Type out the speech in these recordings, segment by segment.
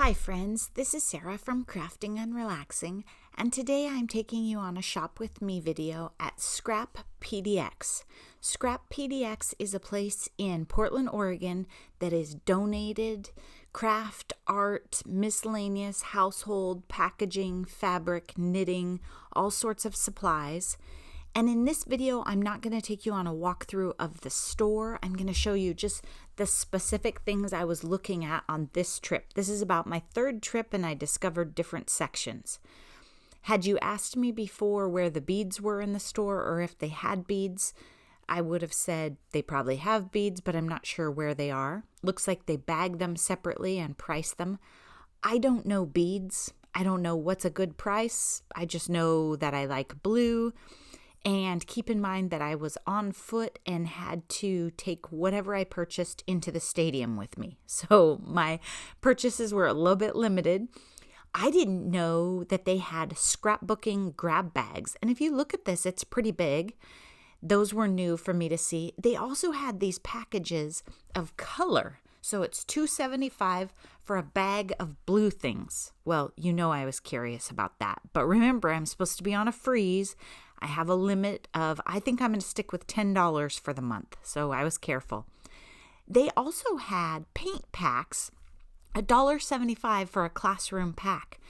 Hi friends, this is Sarah from Crafting and Relaxing, and today I'm taking you on a shop with me video at Scrap PDX. Scrap PDX is a place in Portland, Oregon that is donated craft, art, miscellaneous, household, packaging, fabric, knitting, all sorts of supplies. And in this video, I'm not going to take you on a walkthrough of the store. I'm going to show you just the specific things I was looking at on this trip. This is about my third trip and I discovered different sections. Had you asked me before where the beads were in the store or if they had beads, I would have said they probably have beads, but I'm not sure where they are. Looks like they bag them separately and price them. I don't know beads. I don't know what's a good price. I just know that I like blue. And keep in mind that I was on foot and had to take whatever I purchased into the stadium with me. So my purchases were a little bit limited. I didn't know that they had scrapbooking grab bags. And if you look at this, it's pretty big. Those were new for me to see. They also had these packages of color. So it's $2.75 for a bag of blue things. Well, you know I was curious about that. But remember, I'm supposed to be on a freeze. I have a limit of, I think I'm going to stick with $10 for the month. So I was careful. They also had paint packs, $1.75 for a classroom pack.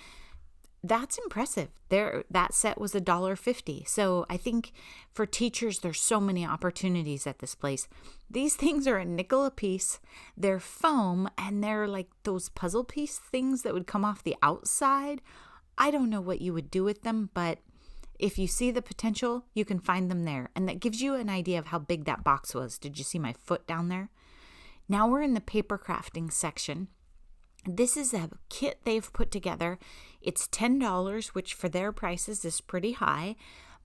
That's impressive. That set was $1.50. So I think for teachers, there's so many opportunities at this place. These things are a nickel a piece. They're foam and they're like those puzzle piece things that would come off the outside. I don't know what you would do with them, but if you see the potential, you can find them there. And that gives you an idea of how big that box was. Did you see my foot down there? Now we're in the paper crafting section. This is a kit they've put together. It's $10, which for their prices is pretty high,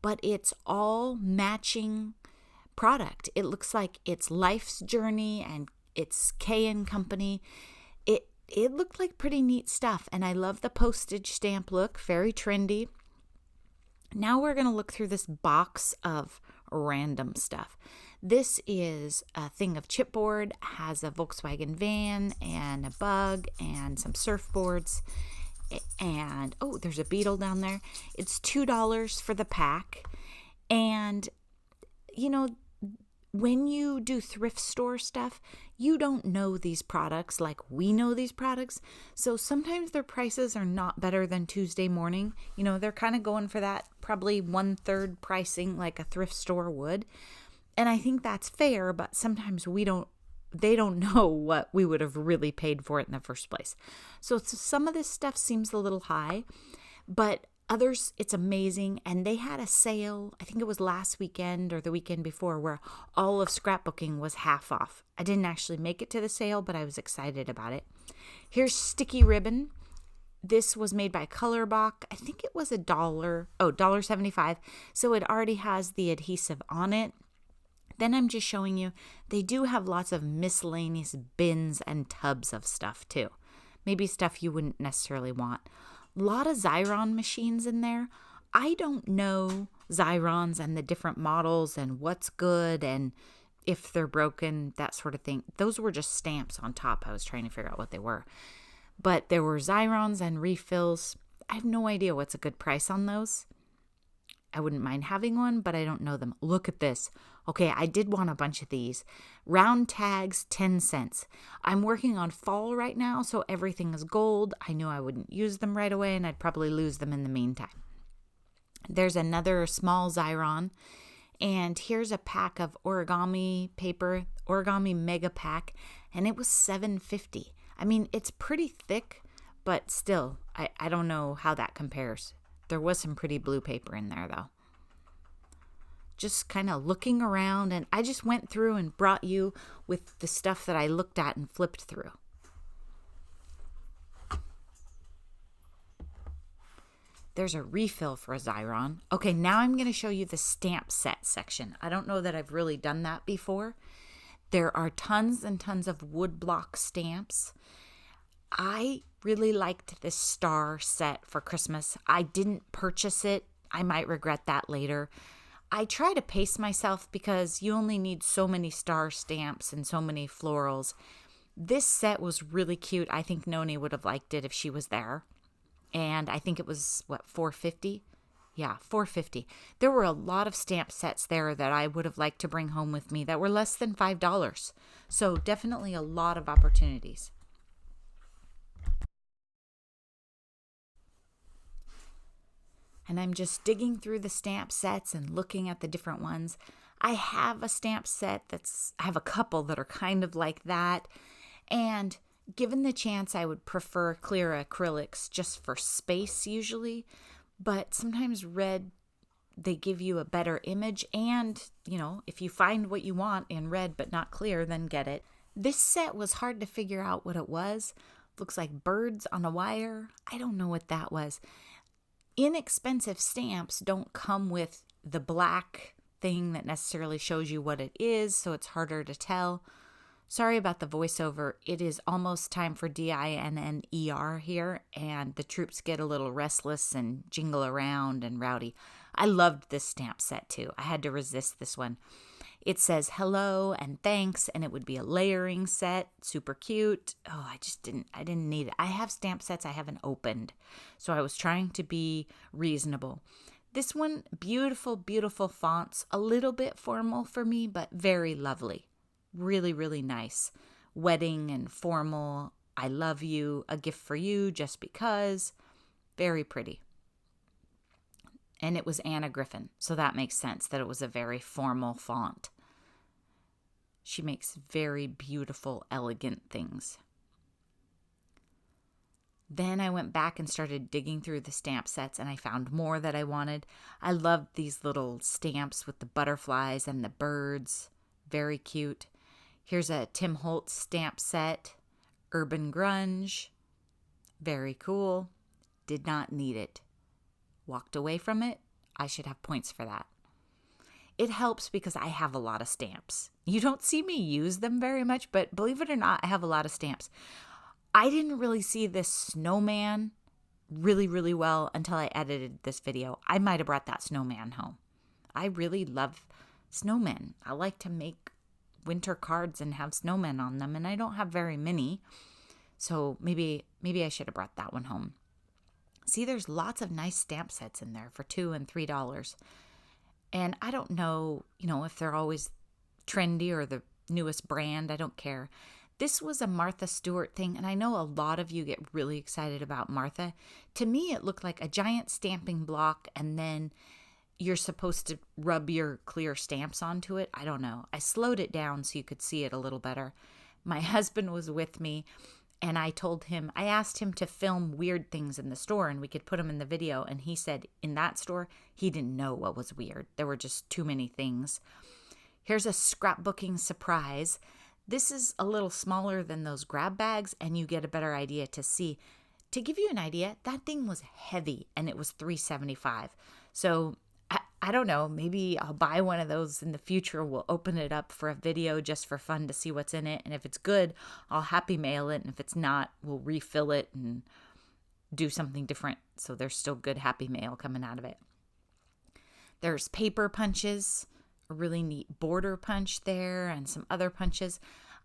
but it's all matching product. It looks like it's Life's Journey and it's K & Company. It looked like pretty neat stuff, and I love the postage stamp look, very trendy. Now we're going to look through this box of random stuff. This is a thing of chipboard, has a Volkswagen van and a bug and some surfboards. And, oh, there's a beetle down there. It's $2 for the pack. And, you know, when you do thrift store stuff, you don't know these products like we know these products. So sometimes their prices are not better than Tuesday morning. You know, they're kind of going for that probably 1/3 pricing like a thrift store would. And I think that's fair, but sometimes they don't know what we would have really paid for it in the first place. So some of this stuff seems a little high, but others, it's amazing. And they had a sale, I think it was last weekend or the weekend before, where all of scrapbooking was half off. I didn't actually make it to the sale, but I was excited about it. Here's sticky ribbon. This was made by Colorbach. I think it was $1.75. So it already has the adhesive on it. Then I'm just showing you, they do have lots of miscellaneous bins and tubs of stuff too. Maybe stuff you wouldn't necessarily want. A lot of Xyron machines in there. I don't know Xyrons and the different models and what's good and if they're broken, that sort of thing. Those were just stamps on top. I was trying to figure out what they were. But there were Xyrons and refills. I have no idea what's a good price on those. I wouldn't mind having one, but I don't know them. Look at this. Okay, I did want a bunch of these. Round tags, 10 cents. I'm working on fall right now, so everything is gold. I knew I wouldn't use them right away, and I'd probably lose them in the meantime. There's another small Xyron, and here's a pack of origami paper, origami mega pack, and it was $7.50. I mean, it's pretty thick, but still, I don't know how that compares. There was some pretty blue paper in there, though. Just kind of looking around, and I just went through and brought you with the stuff that I looked at and flipped through. There's a refill for a Xyron. Okay, now I'm going to show you the stamp set section. I don't know that I've really done that before. There are tons and tons of woodblock stamps. I really liked this star set for Christmas. I didn't purchase it. I might regret that later. I try to pace myself because you only need so many star stamps and so many florals. This set was really cute. I think Noni would have liked it if she was there. And I think it was, what, $4.50? Yeah, $4.50. There were a lot of stamp sets there that I would have liked to bring home with me that were less than $5. So definitely a lot of opportunities. And I'm just digging through the stamp sets and looking at the different ones. I have a stamp set I have a couple that are kind of like that. And given the chance, I would prefer clear acrylics just for space usually. But sometimes red, they give you a better image. And, if you find what you want in red but not clear, then get it. This set was hard to figure out what it was. Looks like birds on a wire. I don't know what that was. Inexpensive stamps don't come with the black thing that necessarily shows you what it is, so it's harder to tell. Sorry about the voiceover. It is almost time for DINNER here, and the troops get a little restless and jingle around and rowdy. I loved this stamp set too. I had to resist this one. It says hello and thanks, and it would be a layering set. Super cute. Oh, I didn't need it. I have stamp sets I haven't opened, so I was trying to be reasonable. This one, beautiful, beautiful fonts. A little bit formal for me, but very lovely. Really, really nice. Wedding and formal. I love you. A gift for you just because. Very pretty. And it was Anna Griffin, so that makes sense that it was a very formal font. She makes very beautiful, elegant things. Then I went back and started digging through the stamp sets, and I found more that I wanted. I loved these little stamps with the butterflies and the birds. Very cute. Here's a Tim Holtz stamp set. Urban Grunge. Very cool. Did not need it. Walked away from it. I should have points for that. It helps because I have a lot of stamps. You don't see me use them very much, but believe it or not, I have a lot of stamps. I didn't really see this snowman really, really well until I edited this video. I might have brought that snowman home. I really love snowmen. I like to make winter cards and have snowmen on them, and I don't have very many. So maybe I should have brought that one home. See, there's lots of nice stamp sets in there for $2 and $3. And I don't know, if they're always trendy or the newest brand. I don't care. This was a Martha Stewart thing, and I know a lot of you get really excited about Martha. To me, it looked like a giant stamping block, and then you're supposed to rub your clear stamps onto it. I don't know. I slowed it down so you could see it a little better. My husband was with me, and I asked him to film weird things in the store, and we could put them in the video, and he said in that store, he didn't know what was weird. There were just too many things. Here's a scrapbooking surprise. This is a little smaller than those grab bags, and you get a better idea to see. To give you an idea, that thing was heavy, and it was $3.75. So I don't know, maybe I'll buy one of those in the future. We'll open it up for a video just for fun to see what's in it. And if it's good, I'll happy mail it. And if it's not, we'll refill it and do something different. So there's still good happy mail coming out of it. There's paper punches, a really neat border punch there, and some other punches.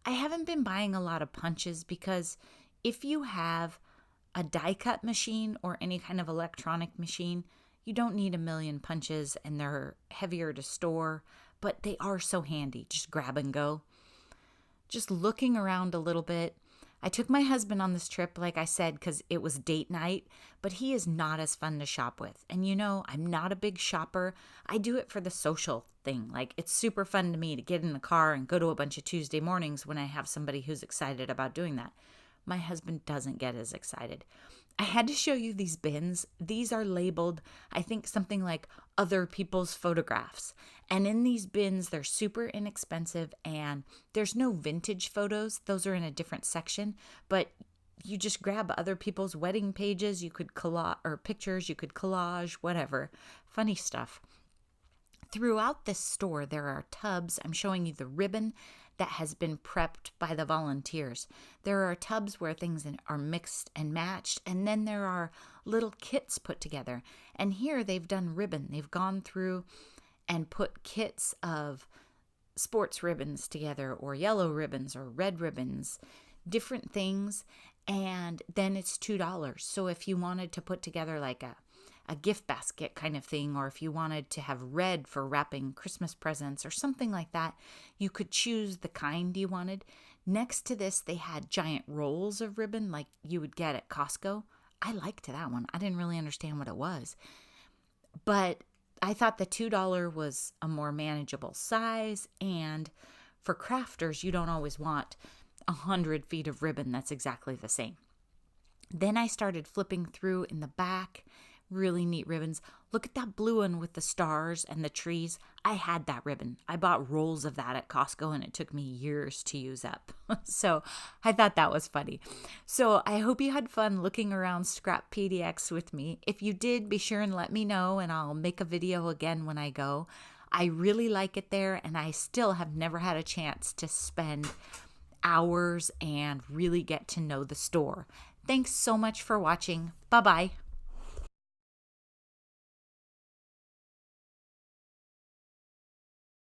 I haven't been buying a lot of punches because if you have a die cut machine or any kind of electronic machine, you don't need a million punches, and they're heavier to store, but they are so handy. Just grab and go. Just looking around a little bit. I took my husband on this trip, like I said, because it was date night, but he is not as fun to shop with. And I'm not a big shopper. I do it for the social thing. Like, it's super fun to me to get in the car and go to a bunch of Tuesday mornings when I have somebody who's excited about doing that. My husband doesn't get as excited. I had to show you these bins. These are labeled, I think, something like other people's photographs. And in these bins, they're super inexpensive, and there's no vintage photos. Those are in a different section, but you just grab other people's wedding pages. You could collage, or pictures, you could collage, whatever. Funny stuff. Throughout this store, there are tubs. I'm showing you the ribbon that has been prepped by the volunteers. There are tubs where things are mixed and matched, and then there are little kits put together. And here they've done ribbon. They've gone through and put kits of sports ribbons together, or yellow ribbons, or red ribbons. different things, and then it's $2. So if you wanted to put together like a gift basket kind of thing, or if you wanted to have red for wrapping Christmas presents or something like that, you could choose the kind you wanted. Next to this, they had giant rolls of ribbon like you would get at Costco. I liked that one. I didn't really understand what it was, but I thought the $2 was a more manageable size, and for crafters, you don't always want 100 feet of ribbon that's exactly the same. Then I started flipping through in the back. Really neat ribbons. Look at that blue one with the stars and the trees. I had that ribbon. I bought rolls of that at Costco, and it took me years to use up. So I thought that was funny. So I hope you had fun looking around Scrap PDX with me. If you did, be sure and let me know, and I'll make a video again when I go. I really like it there, and I still have never had a chance to spend hours and really get to know the store. Thanks so much for watching. Bye-bye.